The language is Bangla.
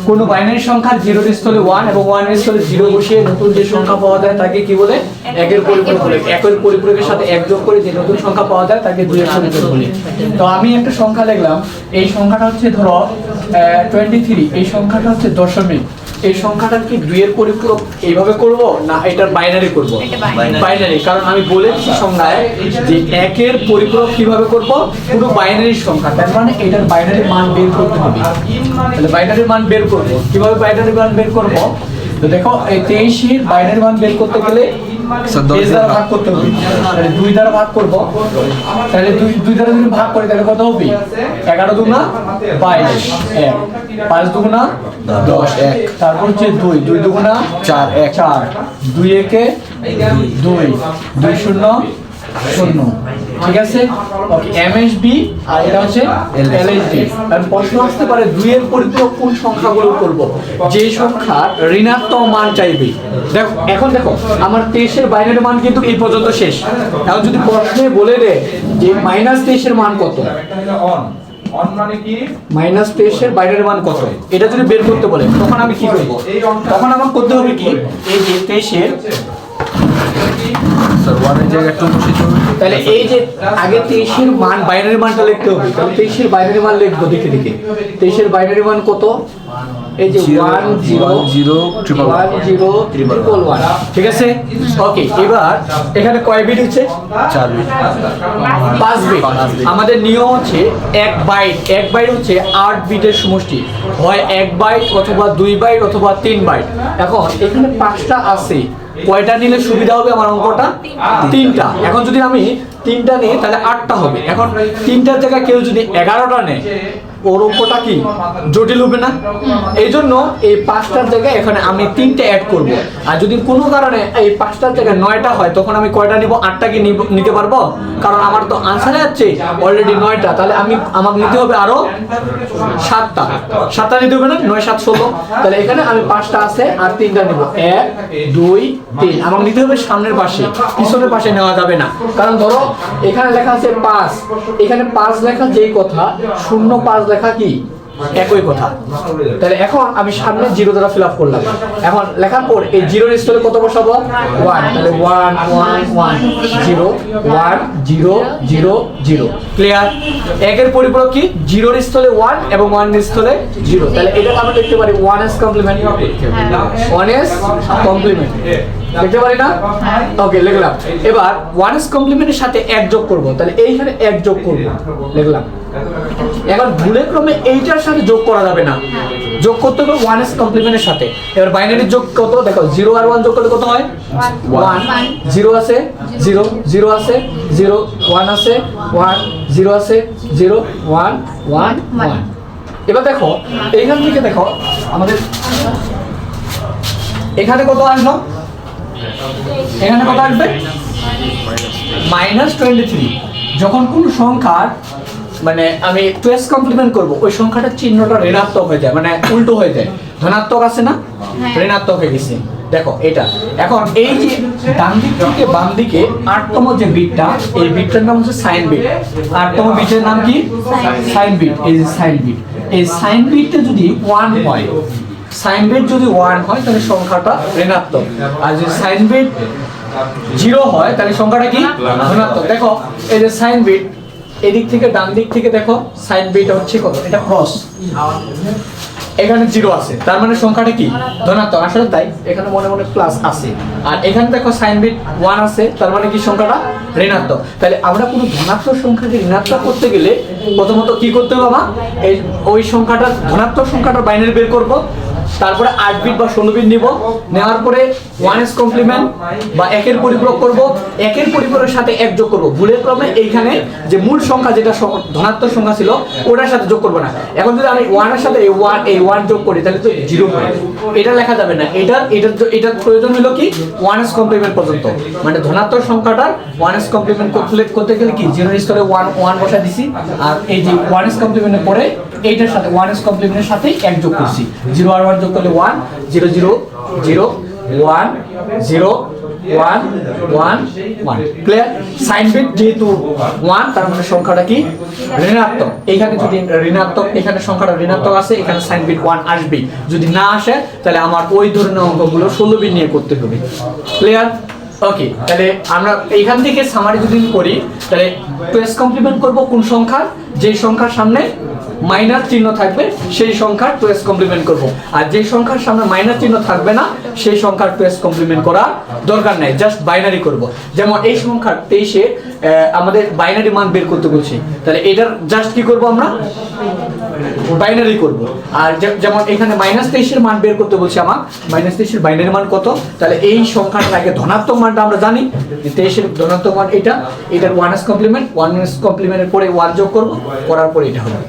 কোন বাইনারি সংখ্যার 0 এর স্থলে 1 এবং 1 এর স্থলে 0 বসিয়ে নতুন যে সংখ্যা পাওয়া যায় তাকে কি বলে? একের পরিপূরক বলে। একের পরিপূরকের সাথে 1 যোগ করে যে নতুন সংখ্যা পাওয়া যায় তাকে 2 এর পরিপূরক বলে। তো আমি একটা সংখ্যা লিখলাম, এই সংখ্যাটা হচ্ছে ধরো 23, এই সংখ্যাটা হচ্ছে দশমিক। এই সংখ্যাটা কি 2 এর পরিপূরক এইভাবে করব না এটার বাইনারি করব? বাইনারি, কারণ আমি বলেছি সংজ্ঞায় যে একের পরিপূরক কিভাবে করব? পুরো বাইনারি সংখ্যা, তার মানে এটার বাইনারি মান বের করতে হবে। তাহলে বাইনারি মান বের করব কিভাবে? বাইনারি মান বের করব, তো দেখো এই 23 এর বাইনারি মান বের করতে গেলে 10 দ্বারা ভাগ করতে হবে। তাহলে 2 দ্বারা ভাগ করব, তাহলে 2 দ্বারা যদি ভাগ করি তাহলে কত হবে? 11 দুগুণা 22, 1 5 দুগুণা 10, 1 তারপর হচ্ছে 2 দুগুণা 4, 1 4 2 একে 2 2 0 0, ঠিক আছে? ওকে, এমএসবি আর এটা হচ্ছে এলএসবি। কারণ প্রশ্ন আসতে পারে 2 এর পরিপূরক কোন সংখ্যাগুলো করব? যে সংখ্যার ঋণাত্মক মান চাইবে। দেখো এখন দেখো আমার 23 এর বাইনারি মান কিন্তু এই পর্যন্ত শেষ। এখন যদি প্রশ্নে বলে দেয় যে -23 এর মান কত, -23 এর বাইনারি মান কত, এটা যদি বের করতে বলে তখন আমি কি করব? তখন আমার করতে হবে কি, এই যে 23 এর তাহলে এই যে আগে 23 এর মান বাইনারি মানটা লিখতে হবে। তাহলে 23 এর বাইনারি মান লিখবো, দেখে 23 এর বাইনারি মান কত? এই যে 100101, ঠিক আছে? ওকে, এবার এখানে কয় বিট হচ্ছে? 4 বিট, 5 বিট। আমাদের নিয়ম হচ্ছে 1 বাইট হচ্ছে 8 বিটের সমষ্টি, হয় 1 বাইট অথবা 2 বাইট অথবা 3 বাইট। এখন এখানে 5টা আছে, কয়টা নিলে সুবিধা হবে আমার অঙ্কটা? 3টা। এখন যদি আমি 3টা নিই তাহলে 8টা হবে। এখন 3টার জায়গায় কেউ যদি 11টা নেয় ওর অঙ্কটা কি জটিল হবে না? এই জন্য এই 5টার জায়গায় এখানে আমি 3টে অ্যাড করব। আর যদি কোনো কারণে এই 5টার জায়গায় 9টা হয় তখন আমি কয়টা নিব? 8টা কি নিতে পারবো? কারণ আমার তো আনসারে আছে অলরেডি 9টা, তাহলে আমাকে নিতে হবে আরো 7টা নিতে হবে না? 9 7 16। তাহলে এখানে আমি 5টা আছে আর 3টা নিব, 1 2 3। আমাকে নিতে হবে সামনের পাশে, পিছনের পাশে নেওয়া যাবে না। কারণ ধরো এখানে লেখা আছে 5, এখানে 5 লেখা যেই কথা, 0 5 লেখা কি একই কথা। তাহলে এখন আমি সামনে 0 দ্বারা ফিল আপ করলাম। এখন লেখার পর এই 0 এর স্থলে কত বসাবো? 1। তাহলে 1 1 1 0 1 0 0 0। ক্লিয়ার? একের পরিপূরক কি? 0 এর স্থলে 1 এবং 1 এর স্থলে 0। তাহলে এটা আমরা লিখতে পারি 1s কমপ্লিমেন্ট। 1s কমপ্লিমেন্ট লিখতে পারি না? ওকে, লিখলাম। এবার 1s কমপ্লিমেন্টের সাথে 1 যোগ করব, তাহলে এইখানে 1 যোগ করব, লিখলাম। এখন ভুলে ক্রমে এইটার সাথে যোগ করা যাবে না, যোগ করতে হবে 1s কমপ্লিমেন্টের সাথে। এবার বাইনারি যোগ কত? দেখো 0 আর 1 যোগ করলে কত হয়? 1 0 আছে 0 0 আছে 0 1 আছে 1 0 আছে 0 1 1 1। এবার দেখো এইখান থেকে দেখো আমাদের এখানে কত আসলো? এখানে কত আসবে? -23। যখন কোন সংখ্যার মানে আমি 2s কমপ্লিমেন্ট করব, ওই সংখ্যাটার চিহ্নটা ঋণাত্মক হয়ে যায়, মানে উল্টো হয়ে যায়। ধনাত্মক আছে না, ঋণাত্মক হয়ে গেছে। দেখো এটা এখন এই যে ডান দিক থেকে বাম দিকে 8তম যে বিটটা, এই বিটটার নাম হচ্ছে সাইন বিট। 8তম বিটের নাম কি? Sign bit. এই যে সাইন বিট, এই সাইন বিটটা যদি 1 হয়, সাইন বিট যদি 1 হয় তাহলে সংখ্যাটা ঋণাত্মক, আর যদি সাইন বিট 0 হয় তাহলে সংখ্যাটা কি? ধনাত্মক। দেখো এই যে সাইন বিট, এদিক থেকে ডান দিক থেকে দেখো সাইন বিট হচ্ছে কত? এটা ক্রস, এখানে 0 আছে, তার মানে সংখ্যাটা কি? ধনাত্মক। আসলে তাই এখানে মনে মনে প্লাস আছে, আর এখানে দেখো সাইন বিট 1 আছে, তার মানে কি সংখ্যাটা ঋণাত্মক। তাহলে আমরা কোনো ধনাত্মক সংখ্যাকে ঋণাত্মক করতে গেলে প্রথমত কি করতে হবে? আমার এই ওই সংখ্যাটা ধনাত্মক সংখ্যাটার বাইনারি বের করব, তারপরে 8 বিট বা 16 বিট নিব, নেওয়ার পরে 1s কমপ্লিমেন্ট বা একের পরিপূরক করব, একের পরিপূরকের সাথে 1 যোগ করব। ভুলের ক্রমে এইখানে যে মূল সংখ্যা যেটা ধনাত্মক সংখ্যা ছিল ওটার সাথে যোগ করব না। এখন যদি আমি 1 এর সাথে এই 1 যোগ করি তাহলে তো 0 হয়, এটা লেখা যাবে না। এটার প্রয়োজন হলো কি? 1s কমপ্লিমেন্ট পর্যন্ত, মানে ধনাত্মক সংখ্যাটার 1s কমপ্লিমেন্ট করতে গেলে কি 0 এর স্থলে 1 1 বসা দিছি, আর এই যে 1s কমপ্লিমেন্টের পরে এইটার সাথে 1s কমপ্লিমেন্টের সাথে 1 যোগ করছি। 0 আর 1 যোগ করলে 1 0 0 0 1 0 1 1 1 ক্লিয়ার সাইন বিট যেহেতু 1 তার মানে সংখ্যাটা কি ঋণাত্মক এখানে যদি ঋণাত্মক এখানে সংখ্যাটা ঋণাত্মক আছে এখানে সাইন বিট 1 আসবে যদি না আসে তাহলে আমার ওই ধরনের অঙ্কগুলো 16 বিট নিয়ে করতে হবে ক্লিয়ার ওকে তাহলে আমরা এইখান থেকে সামারি যদি করি তাহলে 2s কমপ্লিমেন্ট করব কোন সংখ্যা যে সংখ্যার সামনে মাইনাস চিহ্ন থাকবে সেই সংখ্যার 2s কমপ্লিমেন্ট করব আর যে সংখ্যার সামনে মাইনাস চিহ্ন থাকবে না সেই সংখ্যার 2s কমপ্লিমেন্ট করা দরকার নাই জাস্ট বাইনারি করব যেমন এই সংখ্যার 23 এ আমাদের বাইনারি মান বের করতে বলছি তাহলে এটার জাস্ট কি করব আমরা বাইনারি করব আর যেমন এখানে -23 এর মান বের করতে বলছি আমার -23 এর বাইনারি মান কত তাহলে এই সংখ্যাটার আগে ধনাত্মক মানটা আমরা জানি 23 এর ধনাত্মক মান এটার 1s কমপ্লিমেন্ট 1s কমপ্লিমেন্টের পরে 1 যোগ করব করার পরে এটা হবে